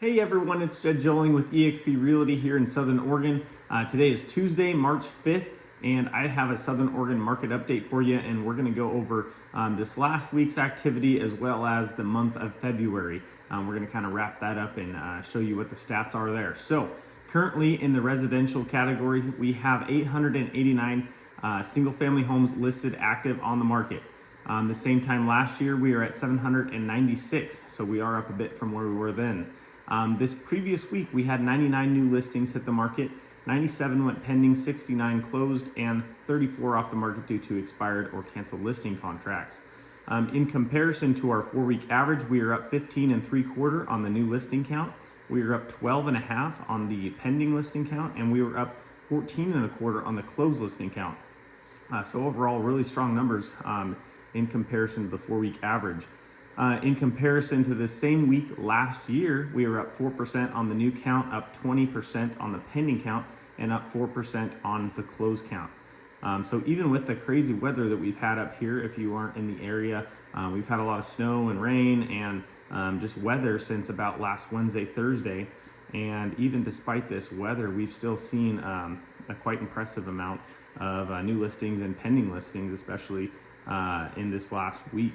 Hey everyone, it's Jed Joling with eXp Realty here in Southern Oregon. Today is Tuesday, March 5th, and I have a Southern Oregon market update for you, and we're going to go over this last week's activity as well as the month of February. We're going to kind of wrap that up and show you what the stats are there. So currently in the residential category, we have 889 single family homes listed active on the market. The same time last year, we were at 796, so we are up a bit from where we were then. This previous week, we had 99 new listings hit the market, 97 went pending, 69 closed, and 34 off the market due to expired or canceled listing contracts. In comparison to our 4-week average, we are up 15 and 3/4 on the new listing count. We are up 12 and a half on the pending listing count, and we were up 14 and a quarter on the closed listing count. So overall, really strong numbers in comparison to the 4-week average. In comparison to the same week last year, we were up 4% on the new count, up 20% on the pending count, and up 4% on the closed count. So even with the crazy weather that we've had up here, if you aren't in the area, we've had a lot of snow and rain and just weather since about last Wednesday, Thursday. And even despite this weather, we've still seen a quite impressive amount of new listings and pending listings, especially in this last week,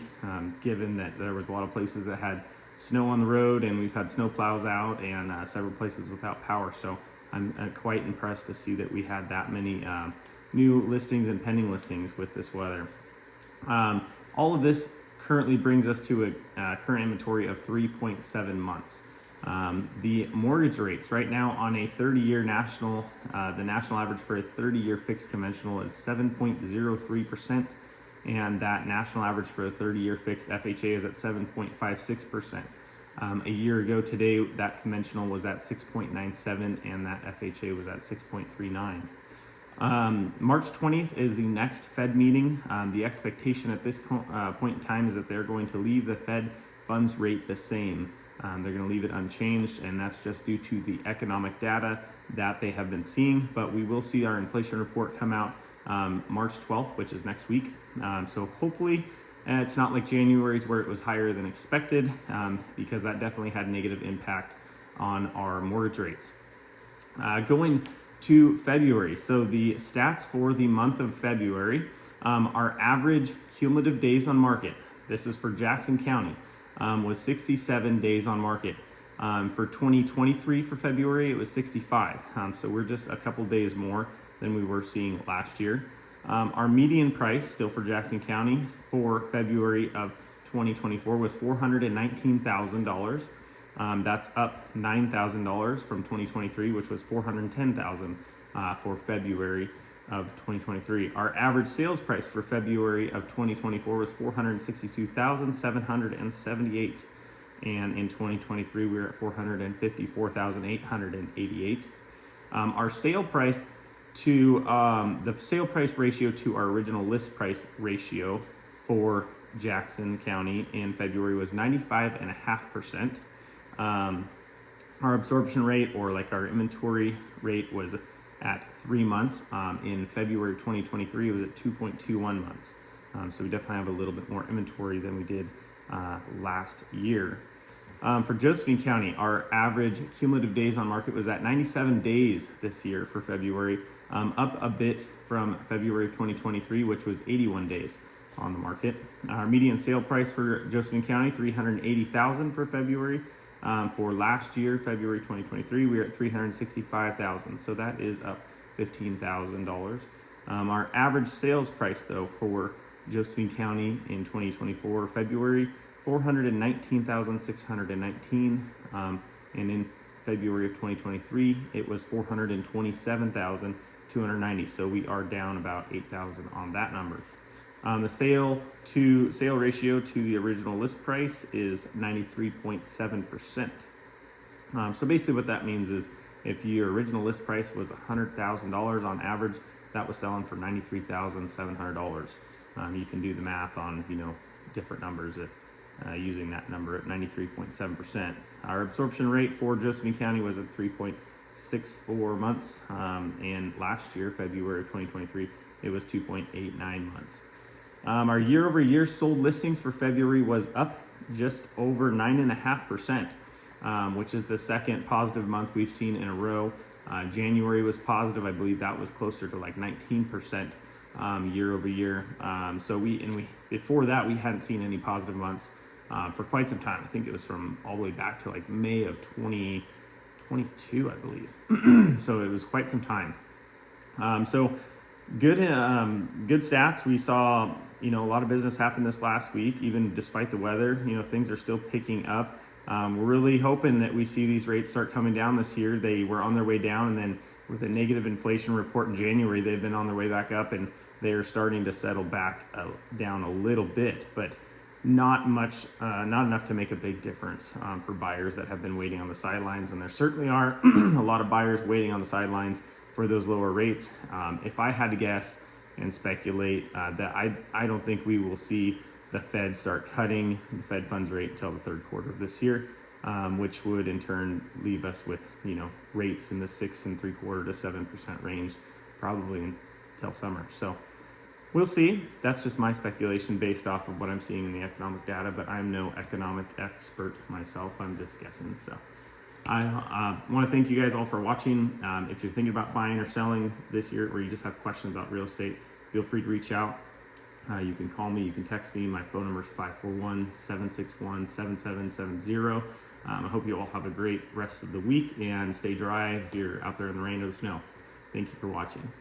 given that there was a lot of places that had snow on the road, and we've had snow plows out and several places without power. So I'm quite impressed to see that we had that many new listings and pending listings with this weather. All of this currently brings us to a current inventory of 3.7 months. The mortgage rates right now on a 30-year national, the national average for a 30-year fixed conventional is 7.03%. And that national average for a 30-year fixed FHA is at 7.56%. A year ago today, that conventional was at 6.97 and that FHA was at 6.39. March 20th is the next Fed meeting. The expectation at this point in time is that they're going to leave the Fed funds rate the same. They're going to leave it unchanged, and that's just due to the economic data that they have been seeing. But we will see our inflation report come out March 12th, which is next week. So hopefully it's not like January's where it was higher than expected, because that definitely had a negative impact on our mortgage rates. Going to February, so the stats for the month of February, our average cumulative days on market, this is for Jackson County, was 67 days on market. For 2023 for February, it was 65. So we're just a couple days more than we were seeing last year. Our median price, still for Jackson County, for February of 2024 was $419,000. That's up $9,000 from 2023, which was $410,000 for February of 2023. Our average sales price for February of 2024 was $462,778. And in 2023, we were at $454,888. Our sale price to the sale price ratio to our original list price ratio for Jackson County in February was 95.5%. Our absorption rate, or like our inventory rate, was at 3 months. In February of 2023, it was at 2.21 months. So we definitely have a little bit more inventory than we did last year. For Josephine County, our average cumulative days on market was at 97 days this year for February, up a bit from February of 2023, which was 81 days on the market. Our median sale price for Josephine County, $380,000 for February. For last year, February 2023, we were at $365,000, so that is up $15,000. Our average sales price, though, for Josephine County in 2024 February, $419,619, and in February of 2023, it was $427,290. So we are down about $8,000 on that number. The sale ratio to the original list price is 93.7%. So basically what that means is if your original list price was $100,000 on average, that was selling for $93,700. You can do the math on, different numbers using that number at 93.7%. Our absorption rate for Josephine County was at 3.64 months, and last year, February of 2023, it was 2.89 months. Our year over year sold listings for February was up just over 9.5%. which is the second positive month we've seen in a row. January was positive. I believe that was closer to like 19% year over year. So we before that we hadn't seen any positive months for quite some time. I think it was from all the way back to like May of 2022, I believe. So it was quite some time. So good stats. We saw a lot of business happen this last week, even despite the weather. Things are still picking up. We're really hoping that we see these rates start coming down this year. They were on their way down, and then with a negative inflation report in January, they've been on their way back up, and they are starting to settle back down a little bit, but not much, not enough to make a big difference for buyers that have been waiting on the sidelines. And there certainly are a lot of buyers waiting on the sidelines for those lower rates. If I had to guess and speculate, that I don't think we will see the Fed start cutting the Fed funds rate until the third quarter of this year, which would in turn leave us with rates in the 6.75% to 7% range, probably until summer. So we'll see. That's just my speculation based off of what I'm seeing in the economic data, but I'm no economic expert myself. I'm just guessing. So I want to thank you guys all for watching. If you're thinking about buying or selling this year, or you just have questions about real estate, feel free to reach out. You can call me, you can text me. My phone number is 541-761-7770. I hope you all have a great rest of the week and stay dry if you're out there in the rain or the snow. Thank you for watching.